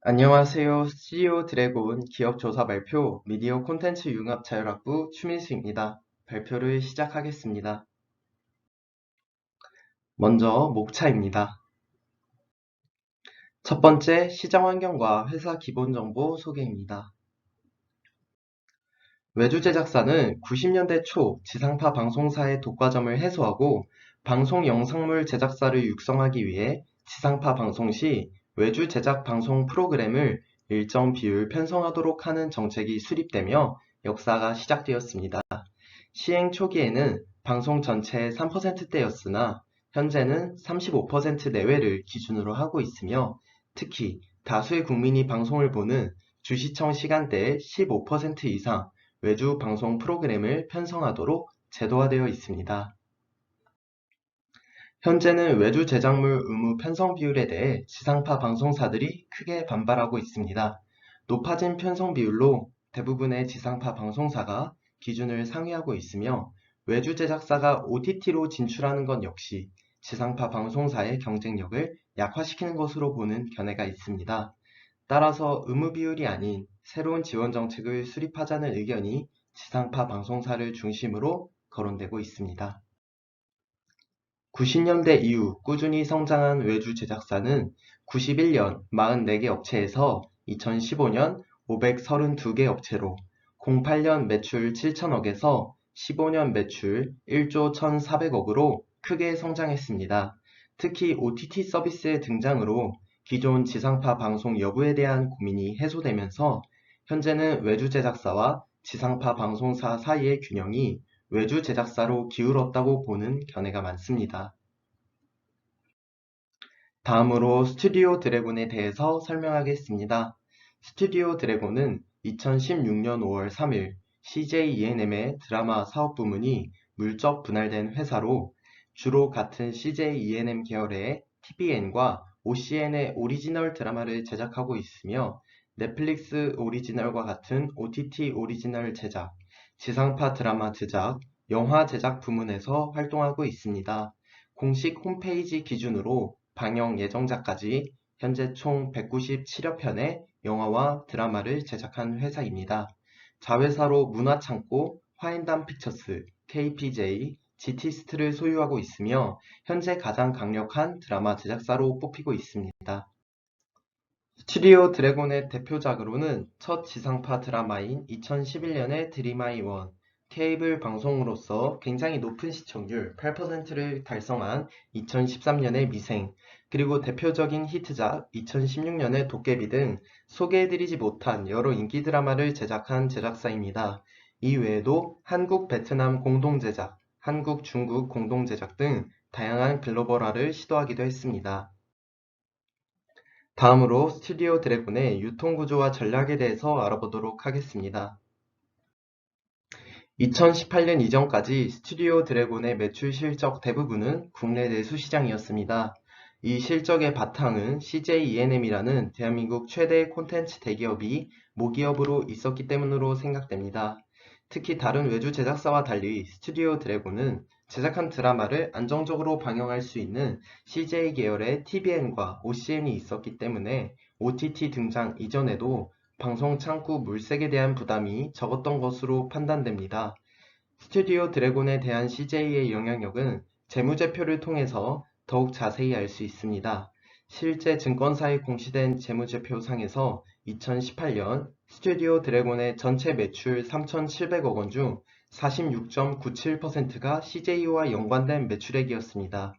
안녕하세요. 스튜디오 드래곤 기업조사 발표 미디어 콘텐츠 융합 자율학부 추민수입니다. 발표를 시작하겠습니다. 먼저 목차입니다. 첫 번째, 시장 환경과 회사 기본 정보 소개입니다. 외주 제작사는 90년대 초 지상파 방송사의 독과점을 해소하고 방송 영상물 제작사를 육성하기 위해 지상파 방송 시 외주 제작 방송 프로그램을 일정 비율 편성하도록 하는 정책이 수립되며 역사가 시작되었습니다. 시행 초기에는 방송 전체의 3%대였으나 현재는 35% 내외를 기준으로 하고 있으며 특히 다수의 국민이 방송을 보는 주시청 시간대의 15% 이상 외주 방송 프로그램을 편성하도록 제도화되어 있습니다. 현재는 외주 제작물 의무 편성 비율에 대해 지상파 방송사들이 크게 반발하고 있습니다. 높아진 편성 비율로 대부분의 지상파 방송사가 기준을 상회하고 있으며 외주 제작사가 OTT로 진출하는 것 역시 지상파 방송사의 경쟁력을 약화시키는 것으로 보는 견해가 있습니다. 따라서 의무 비율이 아닌 새로운 지원 정책을 수립하자는 의견이 지상파 방송사를 중심으로 거론되고 있습니다. 90년대 이후 꾸준히 성장한 외주 제작사는 91년 44개 업체에서 2015년 532개 업체로 08년 매출 7천억에서 15년 매출 1조 1,400억으로 크게 성장했습니다. 특히 OTT 서비스의 등장으로 기존 지상파 방송 여부에 대한 고민이 해소되면서 현재는 외주 제작사와 지상파 방송사 사이의 균형이 외주 제작사로 기울었다고 보는 견해가 많습니다. 다음으로 스튜디오 드래곤에 대해서 설명하겠습니다. 스튜디오 드래곤은 2016년 5월 3일 CJ ENM의 드라마 사업 부문이 물적 분할된 회사로 주로 같은 CJ ENM 계열의 TVN과 OCN의 오리지널 드라마를 제작하고 있으며 넷플릭스 오리지널과 같은 OTT 오리지널 제작, 지상파 드라마 제작, 영화 제작 부문에서 활동하고 있습니다. 공식 홈페이지 기준으로 방영 예정작까지 현재 총 197여 편의 영화와 드라마를 제작한 회사입니다. 자회사로 문화창고, 화인담 픽처스, KPJ, GT스트를 소유하고 있으며 현재 가장 강력한 드라마 제작사로 뽑히고 있습니다. 스튜디오 드래곤의 대표작으로는 첫 지상파 드라마인 2011년의 드림아이 원, 케이블 방송으로서 굉장히 높은 시청률 8%를 달성한 2013년의 미생, 그리고 대표적인 히트작 2016년의 도깨비 등 소개해드리지 못한 여러 인기 드라마를 제작한 제작사입니다. 이 외에도 한국 베트남 공동제작, 한국 중국 공동제작 등 다양한 글로벌화를 시도하기도 했습니다. 다음으로 스튜디오 드래곤의 유통구조와 전략에 대해서 알아보도록 하겠습니다. 2018년 이전까지 스튜디오 드래곤의 매출 실적 대부분은 국내 내수 시장이었습니다. 이 실적의 바탕은 CJ ENM이라는 대한민국 최대 콘텐츠 대기업이 모기업으로 있었기 때문으로 생각됩니다. 특히 다른 외주 제작사와 달리 스튜디오 드래곤은 제작한 드라마를 안정적으로 방영할 수 있는 CJ 계열의 TVN과 OCN이 있었기 때문에 OTT 등장 이전에도 방송 창구 물색에 대한 부담이 적었던 것으로 판단됩니다. 스튜디오 드래곤에 대한 CJ의 영향력은 재무제표를 통해서 더욱 자세히 알 수 있습니다. 실제 증권사에 공시된 재무제표상에서 2018년 스튜디오 드래곤의 전체 매출 3,700억 원 중 46.97%가 CJ와 연관된 매출액이었습니다.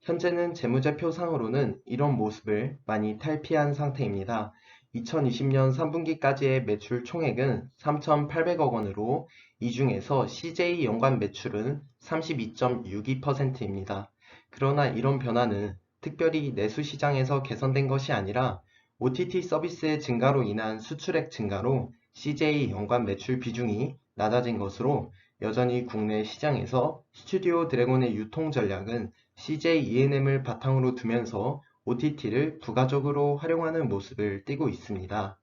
현재는 재무제표상으로는 이런 모습을 많이 탈피한 상태입니다. 2020년 3분기까지의 매출 총액은 3,800억 원으로 이 중에서 CJ 연간 매출은 32.62%입니다. 그러나 이런 변화는 특별히 내수 시장에서 개선된 것이 아니라 OTT 서비스의 증가로 인한 수출액 증가로 CJ 연간 매출 비중이 낮아진 것으로 여전히 국내 시장에서 스튜디오 드래곤의 유통 전략은 CJ ENM을 바탕으로 두면서 OTT를 부가적으로 활용하는 모습을 띠고 있습니다.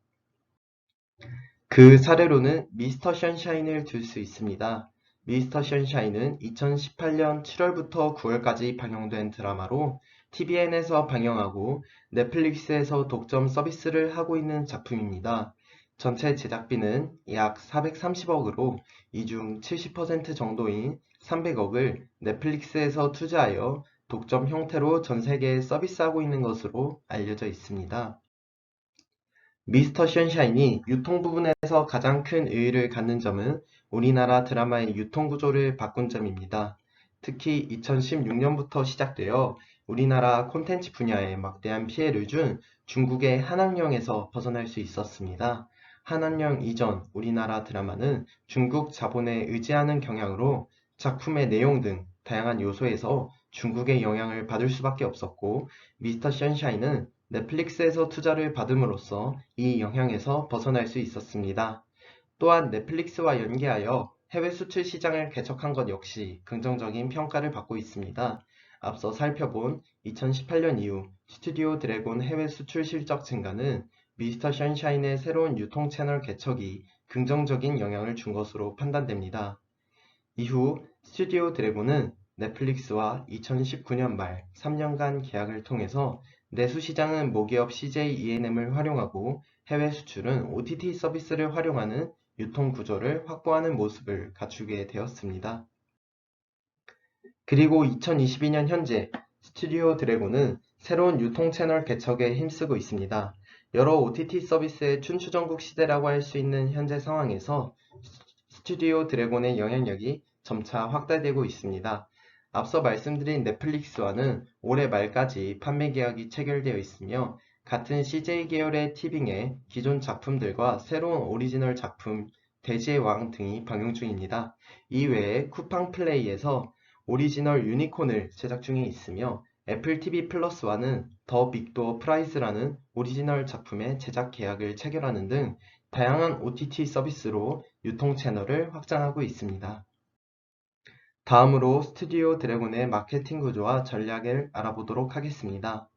그 사례로는 미스터 션샤인을 들 수 있습니다. 미스터 션샤인은 2018년 7월부터 9월까지 방영된 드라마로 TVN에서 방영하고 넷플릭스에서 독점 서비스를 하고 있는 작품입니다. 전체 제작비는 약 430억으로 이 중 70% 정도인 300억을 넷플릭스에서 투자하여 독점 형태로 전 세계에 서비스하고 있는 것으로 알려져 있습니다. 미스터 션샤인이 유통 부분에서 가장 큰 의의를 갖는 점은 우리나라 드라마의 유통 구조를 바꾼 점입니다. 특히 2016년부터 시작되어 우리나라 콘텐츠 분야에 막대한 피해를 준 중국의 한학령에서 벗어날 수 있었습니다. 한학령 이전 우리나라 드라마는 중국 자본에 의지하는 경향으로 작품의 내용 등 다양한 요소에서 중국의 영향을 받을 수밖에 없었고, 미스터 션샤인은 넷플릭스에서 투자를 받음으로써 이 영향에서 벗어날 수 있었습니다. 또한 넷플릭스와 연계하여 해외 수출 시장을 개척한 것 역시 긍정적인 평가를 받고 있습니다. 앞서 살펴본 2018년 이후 스튜디오 드래곤 해외 수출 실적 증가는 미스터 션샤인의 새로운 유통 채널 개척이 긍정적인 영향을 준 것으로 판단됩니다. 이후 스튜디오 드래곤은 넷플릭스와 2019년 말 3년간 계약을 통해서 내수 시장은 모기업 CJ E&M을 활용하고 해외 수출은 OTT 서비스를 활용하는 유통 구조를 확보하는 모습을 갖추게 되었습니다. 그리고 2022년 현재 스튜디오 드래곤은 새로운 유통 채널 개척에 힘쓰고 있습니다. 여러 OTT 서비스의 춘추전국 시대라고 할 수 있는 현재 상황에서 스튜디오 드래곤의 영향력이 점차 확대되고 있습니다. 앞서 말씀드린 넷플릭스와는 올해 말까지 판매 계약이 체결되어 있으며, 같은 CJ 계열의 티빙의 기존 작품들과 새로운 오리지널 작품 돼지의 왕 등이 방영 중입니다. 이외에 쿠팡 플레이에서 오리지널 유니콘을 제작 중에 있으며, 애플 TV 플러스와는 더 빅도어 프라이즈라는 오리지널 작품의 제작 계약을 체결하는 등 다양한 OTT 서비스로 유통 채널을 확장하고 있습니다. 다음으로 스튜디오 드래곤의 마케팅 구조와 전략을 알아보도록 하겠습니다.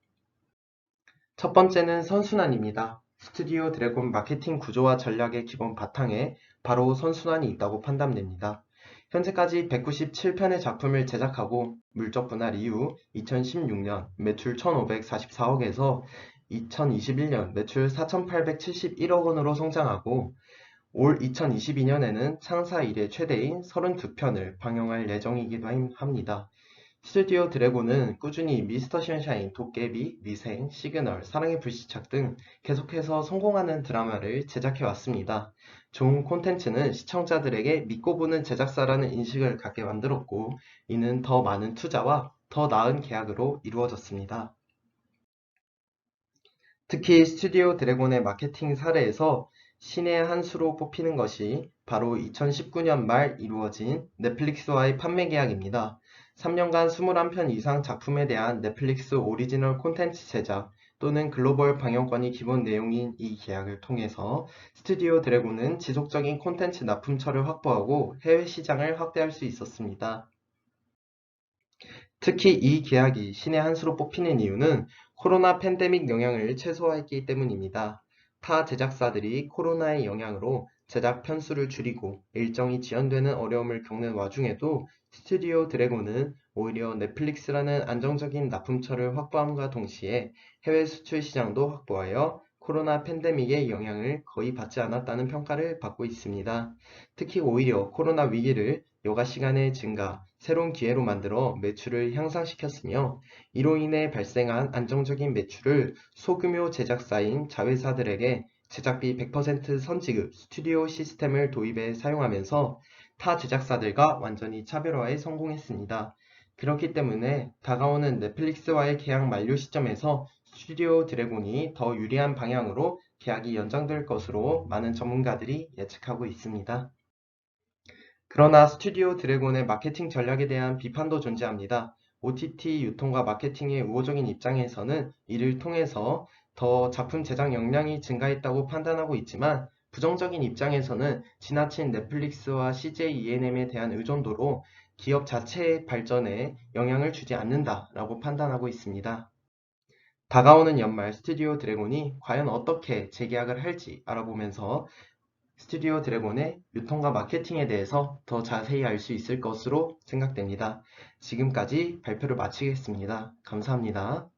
첫 번째는 선순환입니다. 스튜디오 드래곤 마케팅 구조와 전략의 기본 바탕에 바로 선순환이 있다고 판단됩니다. 현재까지 197편의 작품을 제작하고 물적 분할 이후 2016년 매출 1,544억에서 2021년 매출 4,871억 원으로 성장하고, 올 2022년에는 창사 이래 최대인 32편을 방영할 예정이기도 합니다. 스튜디오 드래곤은 꾸준히 미스터 션샤인, 도깨비, 미생, 시그널, 사랑의 불시착 등 계속해서 성공하는 드라마를 제작해왔습니다. 좋은 콘텐츠는 시청자들에게 믿고 보는 제작사라는 인식을 갖게 만들었고, 이는 더 많은 투자와 더 나은 계약으로 이루어졌습니다. 특히 스튜디오 드래곤의 마케팅 사례에서 신의 한 수로 뽑히는 것이 바로 2019년 말 이루어진 넷플릭스와의 판매 계약입니다. 3년간 21편 이상 작품에 대한 넷플릭스 오리지널 콘텐츠 제작 또는 글로벌 방영권이 기본 내용인 이 계약을 통해서 스튜디오 드래곤은 지속적인 콘텐츠 납품처를 확보하고 해외 시장을 확대할 수 있었습니다. 특히 이 계약이 신의 한 수로 뽑히는 이유는 코로나 팬데믹 영향을 최소화했기 때문입니다. 타 제작사들이 코로나의 영향으로 제작 편수를 줄이고 일정이 지연되는 어려움을 겪는 와중에도 스튜디오 드래곤은 오히려 넷플릭스라는 안정적인 납품처를 확보함과 동시에 해외 수출 시장도 확보하여 코로나 팬데믹의 영향을 거의 받지 않았다는 평가를 받고 있습니다. 특히 오히려 코로나 위기를 여가 시간의 증가, 새로운 기회로 만들어 매출을 향상시켰으며, 이로 인해 발생한 안정적인 매출을 소규모 제작사인 자회사들에게 제작비 100% 선지급 스튜디오 시스템을 도입해 사용하면서 타 제작사들과 완전히 차별화에 성공했습니다. 그렇기 때문에 다가오는 넷플릭스와의 계약 만료 시점에서 스튜디오 드래곤이 더 유리한 방향으로 계약이 연장될 것으로 많은 전문가들이 예측하고 있습니다. 그러나 스튜디오 드래곤의 마케팅 전략에 대한 비판도 존재합니다. OTT 유통과 마케팅의 우호적인 입장에서는 이를 통해서 더 작품 제작 역량이 증가했다고 판단하고 있지만, 부정적인 입장에서는 지나친 넷플릭스와 CJ E&M에 대한 의존도로 기업 자체의 발전에 영향을 주지 않는다라고 판단하고 있습니다. 다가오는 연말 스튜디오 드래곤이 과연 어떻게 재계약을 할지 알아보면서 스튜디오 드래곤의 유통과 마케팅에 대해서 더 자세히 알 수 있을 것으로 생각됩니다. 지금까지 발표를 마치겠습니다. 감사합니다.